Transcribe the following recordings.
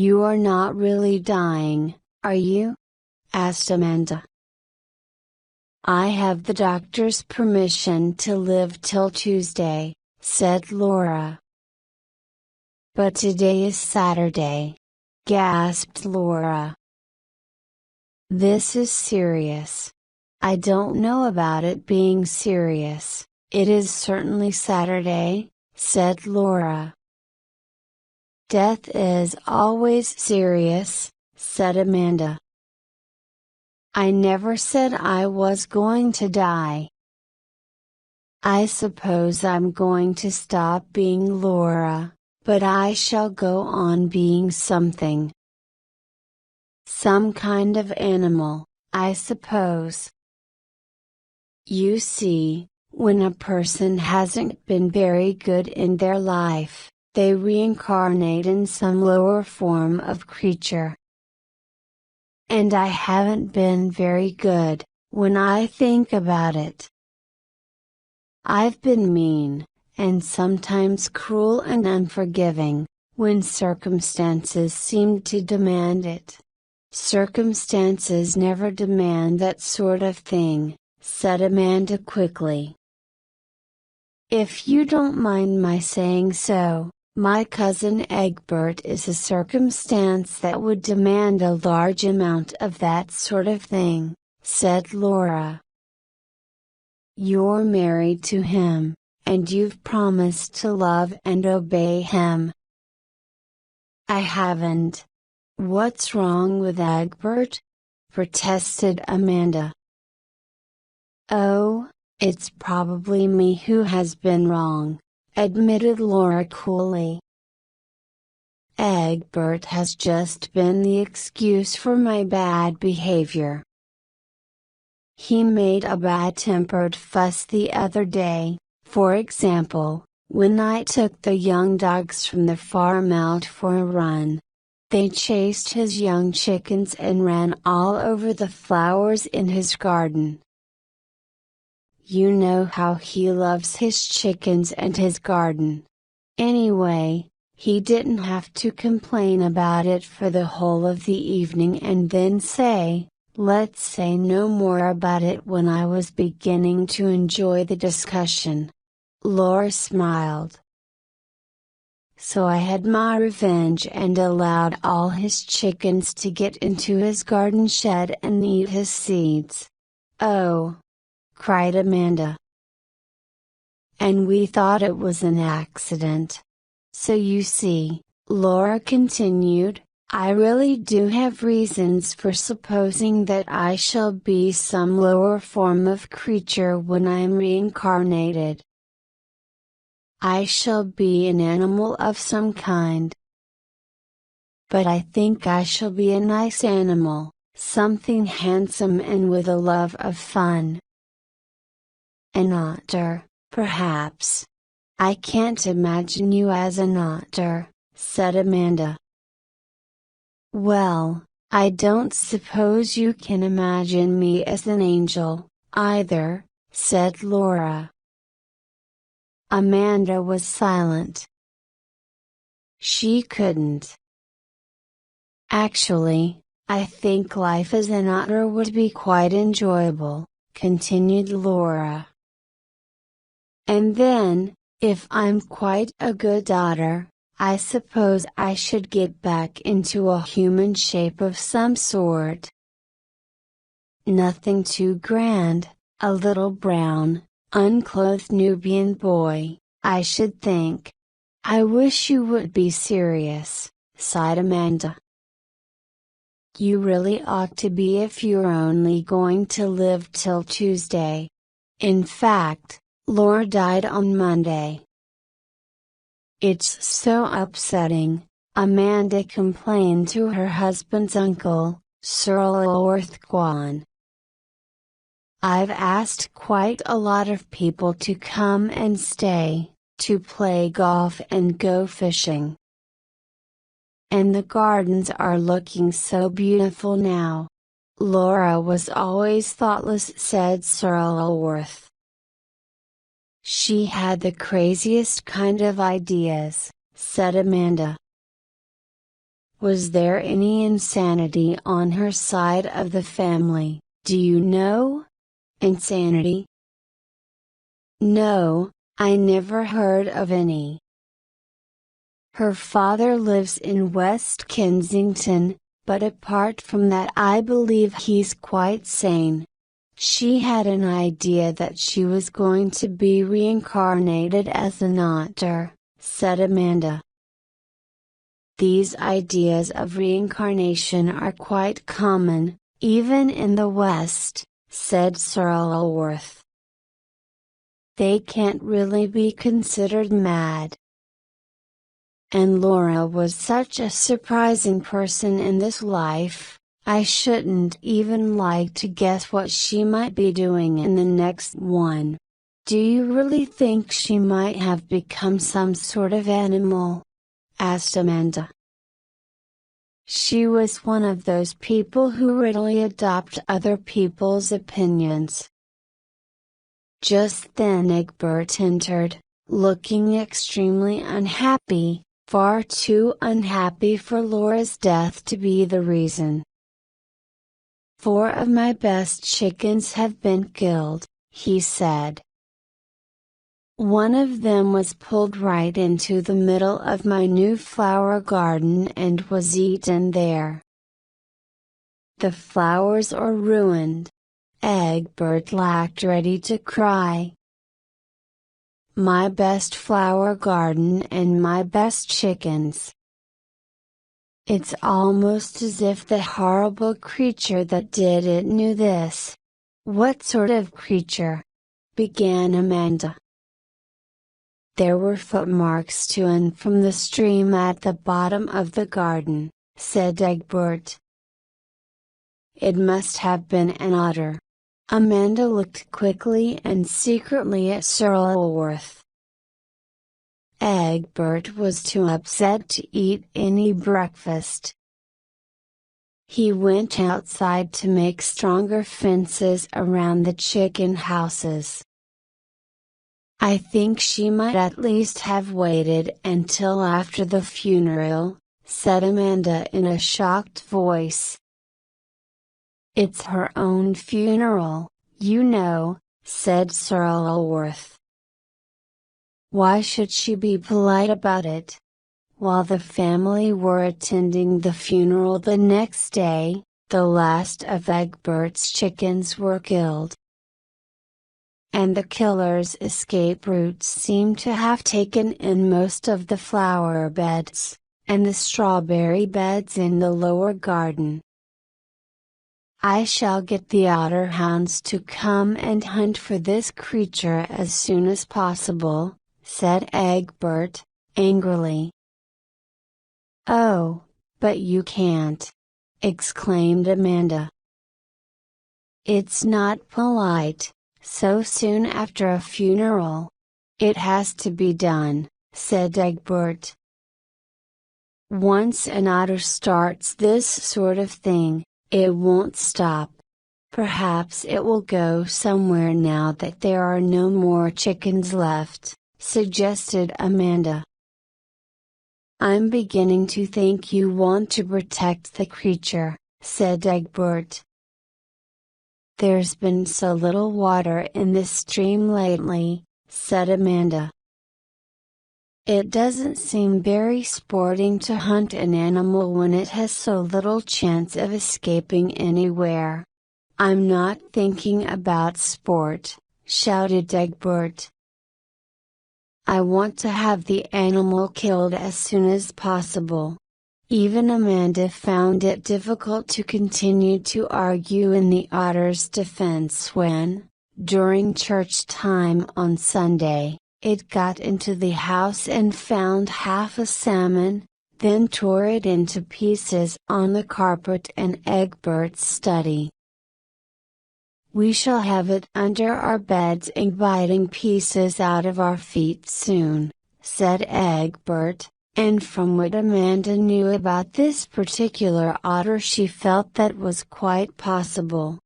You are not really dying, are you? Asked Amanda. I have the doctor's permission to live till Tuesday, said Laura. But today is Saturday, gasped Laura. This is serious. I don't know about it being serious. It is certainly Saturday, said Laura. Death is always serious, said Amanda. I never said I was going to die. I suppose I'm going to stop being Laura, but I shall go on being something. Some kind of animal, I suppose. You see, when a person hasn't been very good in their life, they reincarnate in some lower form of creature. And I haven't been very good, when I think about it. I've been mean, and sometimes cruel and unforgiving, when circumstances seemed to demand it. Circumstances never demand that sort of thing, said Amanda quickly. If you don't mind my saying so, my cousin Egbert is a circumstance that would demand a large amount of that sort of thing, said Laura. You're married to him, and you've promised to love and obey him. I haven't. What's wrong with Egbert? Protested Amanda. Oh, it's probably me who has been wrong, admitted Laura coolly. Egbert has just been the excuse for my bad behavior. He made a bad-tempered fuss the other day, for example, when I took the young dogs from the farm out for a run. They chased his young chickens and ran all over the flowers in his garden. You know how he loves his chickens and his garden. Anyway, he didn't have to complain about it for the whole of the evening and then say, let's say no more about it when I was beginning to enjoy the discussion. Laura smiled. So I had my revenge and allowed all his chickens to get into his garden shed and eat his seeds. Oh! Cried Amanda. And we thought it was an accident. So you see, Laura continued, I really do have reasons for supposing that I shall be some lower form of creature when I am reincarnated. I shall be an animal of some kind. But I think I shall be a nice animal, something handsome and with a love of fun. An otter, perhaps. I can't imagine you as an otter, said Amanda. Well, I don't suppose you can imagine me as an angel, either, said Laura. Amanda was silent. She couldn't. Actually, I think life as an otter would be quite enjoyable, continued Laura. And then, if I'm quite a good otter, I suppose I should get back into a human shape of some sort. Nothing too grand, a little brown, unclothed Nubian boy, I should think. I wish you would be serious, sighed Amanda. You really ought to be if you're only going to live till Tuesday. In fact, Laura died on Monday. It's so upsetting, Amanda complained to her husband's uncle, Sir Lorthquan. I've asked quite a lot of people to come and stay, to play golf and go fishing. And the gardens are looking so beautiful now. Laura was always thoughtless, said Sir Lorth. She had the craziest kind of ideas, said Amanda. Was there any insanity on her side of the family, do you know? Insanity? No, I never heard of any. Her father lives in West Kensington, but apart from that I believe he's quite sane. She had an idea that she was going to be reincarnated as an otter, said Amanda. These ideas of reincarnation are quite common, even in the West, said Sir Lulworth. They can't really be considered mad. And Laura was such a surprising person in this life, I shouldn't even like to guess what she might be doing in the next one. Do you really think she might have become some sort of animal? Asked Amanda. She was one of those people who readily adopt other people's opinions. Just then Egbert entered, looking extremely unhappy, far too unhappy for Laura's death to be the reason. 4 of my best chickens have been killed, he said. One of them was pulled right into the middle of my new flower garden and was eaten there. The flowers are ruined. Egbert looked ready to cry. My best flower garden and my best chickens. It's almost as if the horrible creature that did it knew this. What sort of creature? Began Amanda. There were footmarks to and from the stream at the bottom of the garden, said Egbert. It must have been an otter. Amanda looked quickly and secretly at Sir Lulworth. Egbert was too upset to eat any breakfast. He went outside to make stronger fences around the chicken houses. I think she might at least have waited until after the funeral, said Amanda in a shocked voice. It's her own funeral, you know, said Sir Lulworth. Why should she be polite about it? While the family were attending the funeral the next day, the last of Egbert's chickens were killed. And the killer's escape routes seemed to have taken in most of the flower beds, and the strawberry beds in the lower garden. I shall get the otter hounds to come and hunt for this creature as soon as possible, said Egbert, angrily. Oh, but you can't! Exclaimed Amanda. It's not polite, so soon after a funeral. It has to be done, said Egbert. Once an otter starts this sort of thing, it won't stop. Perhaps it will go somewhere now that there are no more chickens left, suggested Amanda. I'm beginning to think you want to protect the creature, said Egbert. There's been so little water in this stream lately, said Amanda. It doesn't seem very sporting to hunt an animal when it has so little chance of escaping anywhere. I'm not thinking about sport, shouted Egbert. I want to have the animal killed as soon as possible. Even Amanda found it difficult to continue to argue in the otter's defense when, during church time on Sunday, it got into the house and found half a salmon, then tore it into pieces on the carpet in Egbert's study. We shall have it under our beds and biting pieces out of our feet soon, said Egbert, and from what Amanda knew about this particular otter she felt that was quite possible.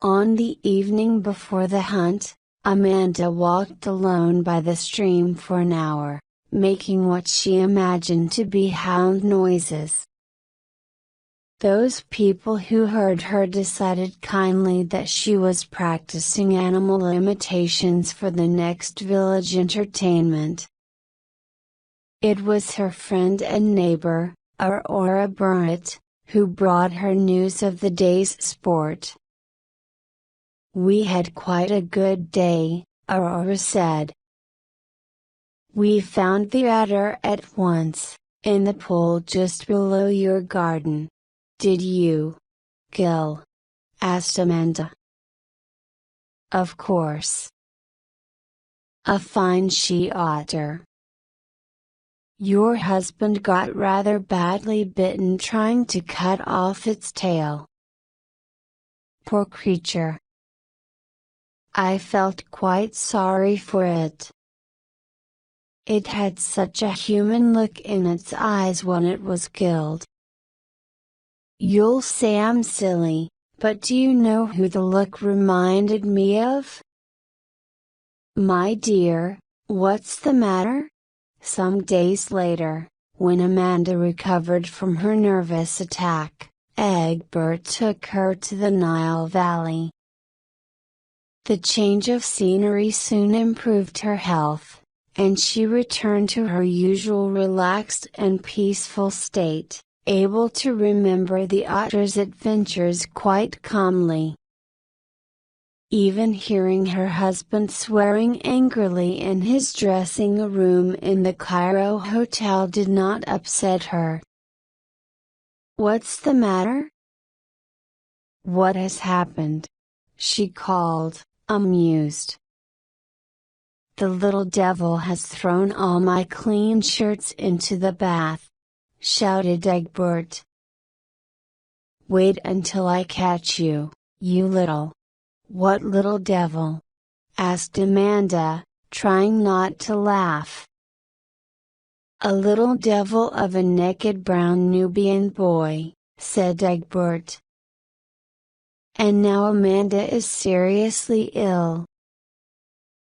On the evening before the hunt, Amanda walked alone by the stream for an hour, making what she imagined to be hound noises. Those people who heard her decided kindly that she was practicing animal imitations for the next village entertainment. It was her friend and neighbor, Aurora Burritt, who brought her news of the day's sport. "We had quite a good day," Aurora said. "We found the otter at once, in the pool just below your garden." "Did you, Gil?" asked Amanda. "Of course. A fine she-otter. Your husband got rather badly bitten trying to cut off its tail. Poor creature. I felt quite sorry for it. It had such a human look in its eyes when it was killed. You'll say I'm silly, but do you know who the look reminded me of?" "My dear, what's the matter?" Some days later, when Amanda recovered from her nervous attack, Egbert took her to the Nile Valley. The change of scenery soon improved her health, and she returned to her usual relaxed and peaceful state, able to remember the otter's adventures quite calmly. Even hearing her husband swearing angrily in his dressing room in the Cairo hotel did not upset her. "What's the matter? What has happened?" she called, amused. "The little devil has thrown all my clean shirts into the bath," shouted Egbert. "Wait until I catch you, you little—" "What little devil?" asked Amanda, trying not to laugh. "A little devil of a naked brown Nubian boy," said Egbert. And now Amanda is seriously ill,